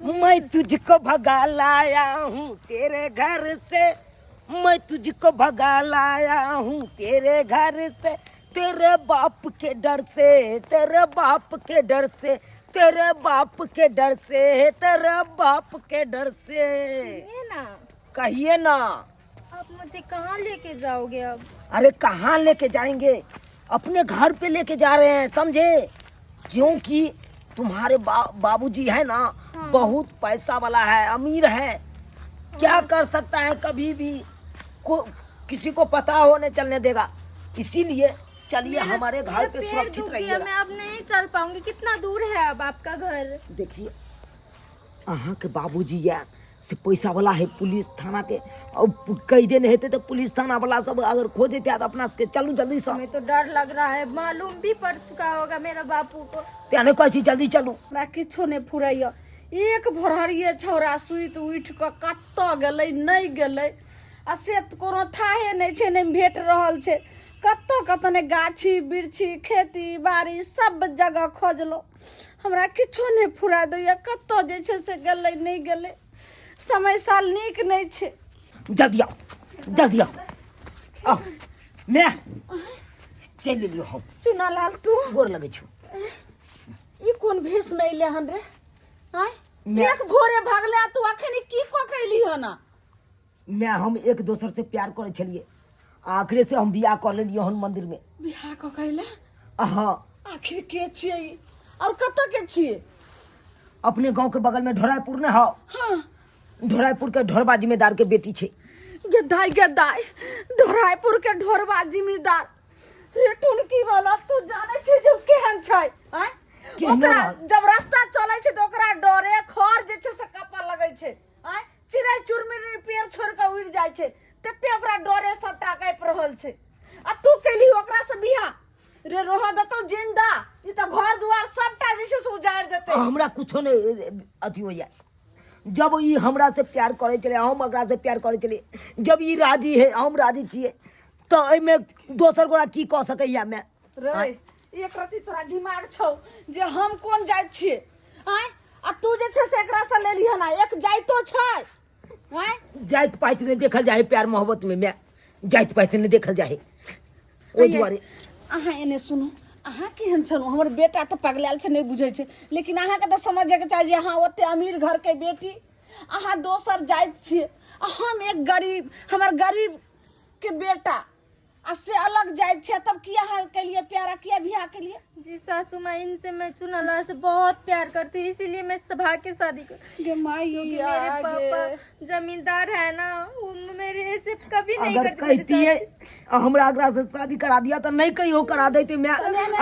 मैं तुझको भगा लाया हूँ तेरे घर से, मैं तुझको भगा लाया हूँ तेरे घर से, तेरे बाप के डर से, तेरे बाप के डर से, तेरे बाप के डर से, तेरे बाप के डर से। ये ना कहिए ना। आप मुझे कहाँ लेके जाओगे अब? अरे कहाँ लेके जाएंगे, अपने घर पे लेके जा रहे हैं, समझे? क्योंकि तुम्हारे बाबूजी है ना, हाँ। बहुत पैसा वाला है, अमीर है, क्या कर सकता है, कभी भी किसी को पता होने चलने देगा। इसीलिए चलिए हमारे घर पे सुरक्षित रहिए। मैं अब नहीं चल पाऊंगी। कितना दूर है अब आपका घर? देखिए अहाँ के बाबूजी या से पैसा वाला है, पुलिस थाना के, और कई दिन हेते तो पुलिस थाना वाला सब अगर खोजे थे तो अपना के चलू जल्दी से। हमें तो डर लग रहा है, मालूम भी पड़ चुका होगा मेरा बापू को। त्याने कहै जल्दी चलू। हमरा किछो नहीं फुराइया, एक भोरहरिये छौरा सुइत उठ के कत्तो गेलै नहीं गेलै, आ से कोनो थाहे नहीं छै, नहीं भेट रहल छै। कत्तो कत्तो ने गाछी बिरछी खेती बाड़ी सब जगह खोजलो, हमरा किछो नहीं फुरा दैया। कत्तो जे छै से गेलै नहीं गेलै, समय साल नीक नहीं छै। जल्दी आओ, जल्दी आओ। मैं चल लियो हम। चुना लाल तू गोर लगे छु। ई कोन भेष में अइले हन रे? आय एक भोरे भागले, तू अखनी की को कैली ह ना? मैं हम एक दोसर से प्यार करे छलिए, आखिर से हम बियाह कर लेलिए हन मंदिर में। बियाह को कैले? हाँ। आखिर के छिए ई और कत के छिए? अपने गांव के बगल में ढोराईपुर न हो। हाँ। ढोराईपुर के ढोरबा जिम्मेदार के बेटी छे। गदाई गदाई ढोराईपुर के ढोरबा जिम्मेदार रे टुनकी वाला, तू जाने छे जो केहन छै? आय ओकरा जब रास्ता चले छे तो ओकरा डरे खर जे छे से कपा लगै छे। आय चिड़ै चुरमुरी पेड़ छोड़ के उड़ जाय छे, तते ओकरा डरे सटा काइप रहल छे। आ तू कैली ओकरा से बियाह? रे रोहा दतो जिंदा, ई त घर दुआर सबटा जे छे से उजाड़ देते। हमरा कुछो नहीं अथी हो जाए। जब ई हमरा से प्यार करे चले, हम ओकरा से प्यार करे चले, जब ई राजी है, हम राजी छिए, तो एमे दोसर गोरा की कह सकैया मैं? रे एक रति तोरा दिमाग छौ जे हम कोन जाइत छिए? आय आ तू जे छे से एकरा से लेली है ना, एक जाइतो छै। आय जाइत पाइत नहीं देखल जाए, प्यार मोहब्बत में मैं जाइत पाइत नहीं देखल जाए। ओइ दुआरे अहाँ एने सुनू, अहाँ केहन छनु? हमर बेटा तो पगलाल छै, नहीं बुझै छै, लेकिन अहाँ के तो समझे के चाहिए। अहाँ ओते अमीर घर के बेटी, अहाँ दोसर जाइत छिए, हम एक गरीब, हमर गरीब के बेटा आ से अलग जाइत छे, तब किया हाल के लिए प्यारा किया बियाह के लिए? जी सासू माँ, इनसे मैं चुनालाल से बहुत प्यार करती हूँ, इसीलिए मैं सभा के शादी कर। गे माई मेरे पापा जमींदार है ना, वो मेरे से कभी नहीं अगर करते। कहती है हमरा अगरा से शादी करा दिया तो नहीं कहियो करा देती मैं,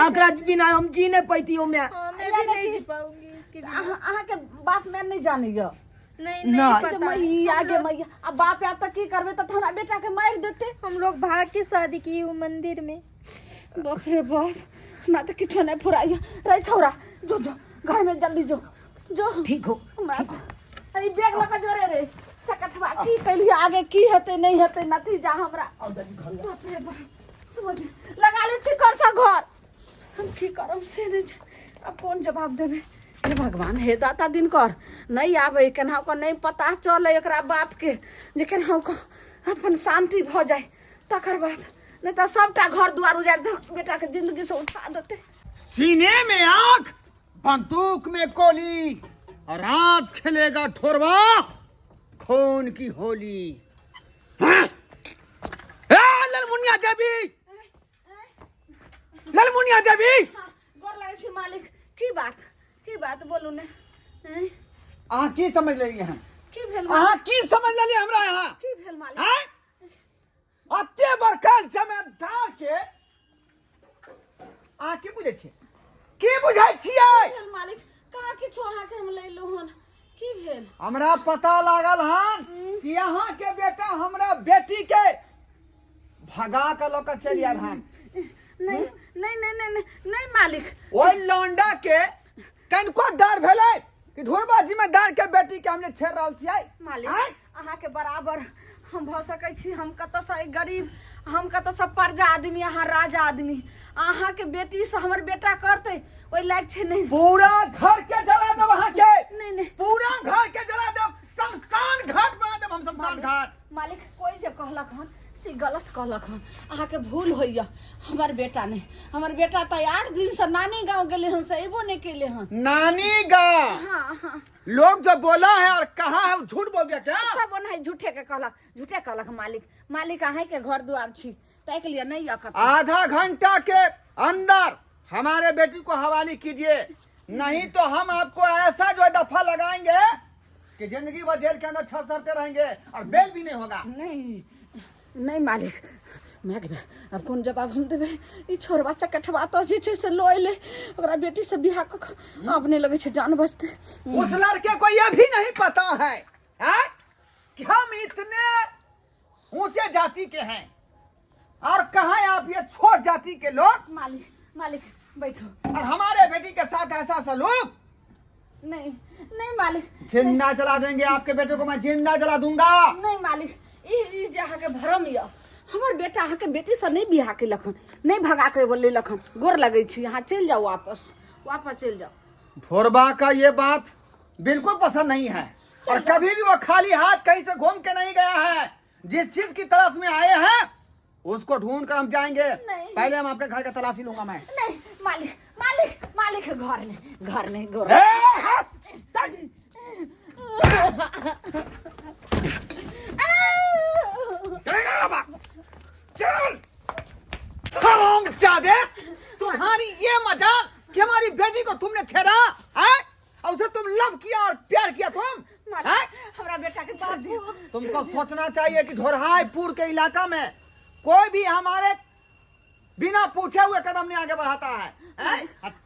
अगरा बिना हम जी नहीं पैती हो मैं। हाँ, मैं भी नहीं जी पाऊंगी इसके बिना। अहाँ के बाप मैं नहीं जानियो। नहीं ना। नहीं पता। मैया गे मैया, अब बाप या तक की करबे तो हमरा बेटा के मार देते। हम लोग भाग के शादी की हूँ मंदिर में। बाप रे बाप, हमरा तो किछो नहीं फुराइया। रे छोरा जो जो घर में जल्दी जो जो। ठीक हो। अरे बैग लगा जो रे चकटवा की कैली, आगे की हेते नहीं हेते नतीजा हमरा। बाप रे बाप, समझ लगा ले चिकन सा घर, हम की करम से नहीं जाने। अब कौन जवाब देबे? हे भगवान, हे दाता दिन कर नहीं आवे, केनाहू को नहीं पता चले एकरा बाप के, जे केनाहू को अपन शांति भ जाए, तकर बाद नहीं तो सबटा घर दुआर उजाड़ दे, बेटा के जिंदगी से उठा देते। सीने में आंख, बंदूक में गोली, और आज खेलेगा ठोरवा खून की होली। हाँ? ललमुनिया देवी, ललमुनिया देवी। गोर लगे छी मालिक, की बात बोलू ने? अहाँ की समझ लेली हैं? की भेल अहाँ की समझ लेली हमरा यहाँ? की भेल मालिक? हैं? अत्ते बड़का जमींदार के अहाँ की बुझै छियै? की बुझै छियै? भेल मालिक, कहाँ किछो अहाँ के हम लैलू हन, की भेल? हमरा पता लागल हन कि यहाँ के बेटा हमरा बेटी के भगा के लोग चल आयल हन। नहीं नहीं नहीं नहीं नहीं मालिक, ओइ लौंडा के कनको डर भेलै कि ढोरबा जिम्मेदार के बेटी के हमने छेड़ रहल छियै? मालिक अहाँ के बराबर हम भ सकै छी, हम कत से गरीब, हम कत से प्रजा आदमी, अहाँ राजा आदमी। अहाँ के बेटी से हमर बेटा करते ओइ लायक छै नहीं। पूरा घर के जला देब अहाँ के। नहीं नहीं पूरा से गलत कहलक हन। अहाँ के भूल होइया। हमार बेटा ने, हमार बेटा तो 8 दिन से नानी गांव गेले हन से एबो नहीं केले हन। नानी गाँव हाँ हाँ लोग जो बोला है और कहा है वो झूठ बोल दिया क्या? सब नहीं झूठे के कहलक, झूठे कहलक। मालिक अहाँ के घर द्वार छी तै के लिए नहीं अकत। आधा घंटा के अंदर हमारे बेटी को हवाले कीजिए, नहीं तो हम आपको ऐसा जो है दफा लगाएंगे कि जिंदगी भर जेल के अंदर 6 सरते रहेंगे और बेल भी नहीं होगा। नहीं मालिक, मैं अब कौन जवाब हम देबे? ई छोरबा चकठवा तो जे छै से लय ले ओकरा बेटी से बियाह क अपने लगे छै जान बचते। उस लड़के को ये भी नहीं पता है, कि हम इतने ऊंचे जाति के हैं और कहा आप ये छोट जाति के लोग। मालिक बैठो। और हमारे बेटी के साथ ऐसा सलूक। नहीं मालिक, जिंदा जला देंगे आपके बेटे को, मैं जिंदा जला दूंगा। नहीं मालिक, ई जे अहाँ के भरम या हमर बेटा अहाँ के बेटी से नहीं बियाह के लखन, नहीं भगा के बोले लखन। गोर लगे छी, यहाँ चल जाओ, वापस चल जाओ। भोरबा का ये बात बिल्कुल पसंद नहीं है और कभी भी वो खाली हाथ कहीं से घूम के नहीं गया है। जिस चीज की तलाश में आए हैं उसको ढूंढ कर हम जाएंगे। पहले हम आपके घर का तलाशी लूंगा मैं। नहीं मालिक, घर नहीं गोर। तुम्हारी ये मजाक कि हमारी बेटी को तुमने छेड़ा है और उसे तुम लव किया और प्यार किया तुम। हमारा बेटा के छोड़ दियो। तुमको सोचना चाहिए कि ढोरहाईपुर के इलाका में कोई भी हमारे बिना पूछे हुए कदम नहीं आगे बढ़ाता है।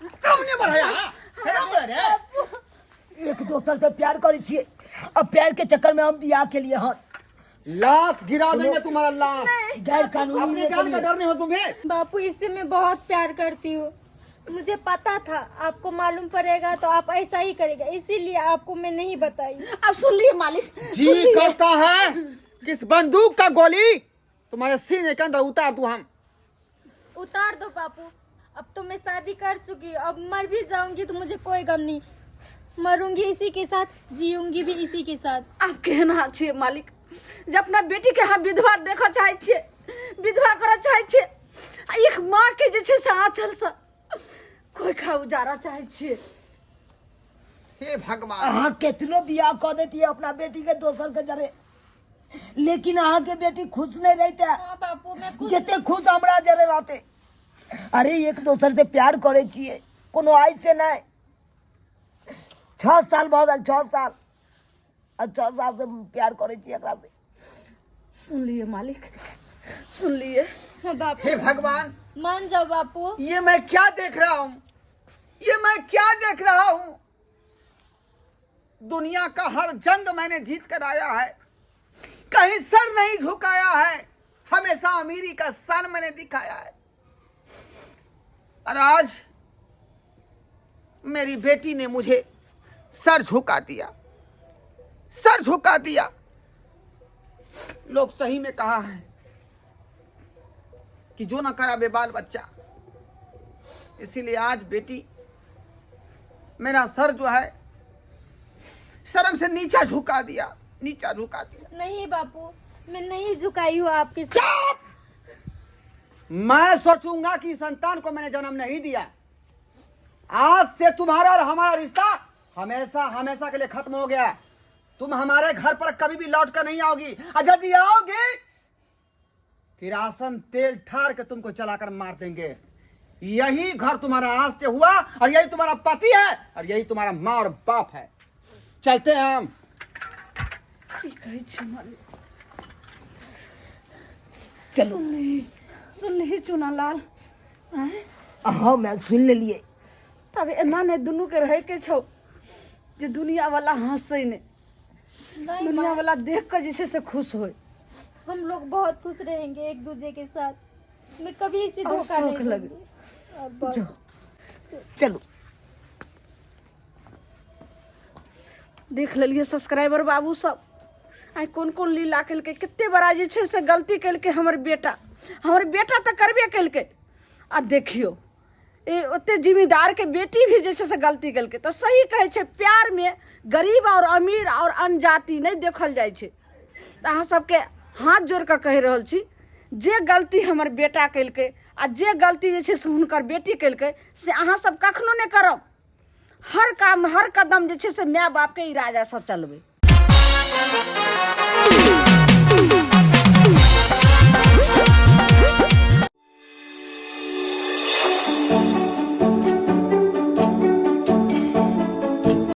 तुमने बढ़ाया? एक दोसर से प्यार करे छिए, अब प्यार के चक्कर में हम बियाह के लिए हन। लाश गिरा देंगे तुम्हारा लाश। गैर कानूनी अपनी जान का डर नहीं हो तुम्हें? बापू इससे मैं बहुत प्यार करती हूँ, मुझे पता था आपको मालूम पड़ेगा तो आप ऐसा ही करेगा, इसीलिए आपको मैं नहीं बताई। अब सुन लिए मालिक, जी करता है किस बंदूक का गोली तुम्हारे सीने के अंदर उतार दूं हम। उतार दो बापू, अब तो मैं शादी कर चुकी हूँ, अब मर भी जाऊंगी तो मुझे कोई गम नहीं। मरूंगी इसी के साथ, जीऊंगी भी इसी के साथ। आप कहना चाहिए मालिक, जब अपना बेटी के यहाँ विधवा देखा चाहे छे, विधवा करा चाहे छे, एक माँ के जे छे से आंचल से कोई खा उजारा चाहे छे। हे भगवान, अहाँ कितनो बियाह कर देती है अपना बेटी के दोसर के जरे, लेकिन अहाँ के बेटी खुश नहीं रहते। हाँ बापू, मैं खुश जितने खुश हमरा जरे रहते। अरे एक दोसर से प्यार करे छिए, कोनो आई से नहीं। 6 साल बहुत 6 साल और 6 साल से प्यार करे छिए एकरा से। सुन लिए मालिक, सुन लिए। हाँ बापू, हे भगवान, मान जाओ बापू। ये मैं क्या देख रहा हूँ, ये मैं क्या देख रहा हूँ? दुनिया का हर जंग मैंने जीत कर आया है, कहीं सर नहीं झुकाया है, हमेशा अमीरी का सन मैंने दिखाया है। और आज मेरी बेटी ने मुझे सर झुका दिया, सर झुका दिया। लोग सही में कहा है कि जो ना करा बेबाल बच्चा, इसीलिए आज बेटी मेरा सर जो है शर्म से नीचा झुका दिया, नीचा झुका दिया। नहीं बापू, मैं नहीं झुकाई हूँ आपके साथ। चुप! मैं सोचूंगा कि संतान को मैंने जन्म नहीं दिया। आज से तुम्हारा और हमारा रिश्ता हमेशा हमेशा के लिए खत्म हो गया। तुम हमारे घर पर कभी भी लौट कर नहीं आओगी, और यदि आओगी किरासन तेल ठार के तुमको चलाकर मार देंगे। यही घर तुम्हारा आज से हुआ और यही तुम्हारा पति है और यही तुम्हारा माँ और बाप है। चलते हैं हम। चलो सुन ली चुना लाल। हाँ मैं सुन ले लिए। तब एना ने दुनू के रहे के छो जे दुनिया वाला हंसे ने, दुनिया वाला देख कर जैसे से खुश होए। हम लोग बहुत खुश रहेंगे एक दूसरे के साथ, मैं कभी इसी और धोखा शौक नहीं लगे। दूंगी। अब बहुत- चलो देख लिये सब्सक्राइबर बाबू सब, आई कौन कौन लीला कल के, कितने बड़ा जे छे से गलती कल के हमर बेटा तो करबे कल के। अब देखियो ए ओते जिम्मेदार के बेटी भी जैसे से गलती कल के। तो सही कहे छे, प्यार में गरीब और अमीर और अनजाति नहीं देखल जाय छे। तो अहाँ सबके हाथ जोड़ कर कह रहल छी जे गलती हमर बेटा केलकै आ जे गलती जे छै से हुनकर बेटी केलकै से अहाँ सब कखनो नहि करब। हर काम हर कदम जे छै से माय बापके इरादासँ चलबै।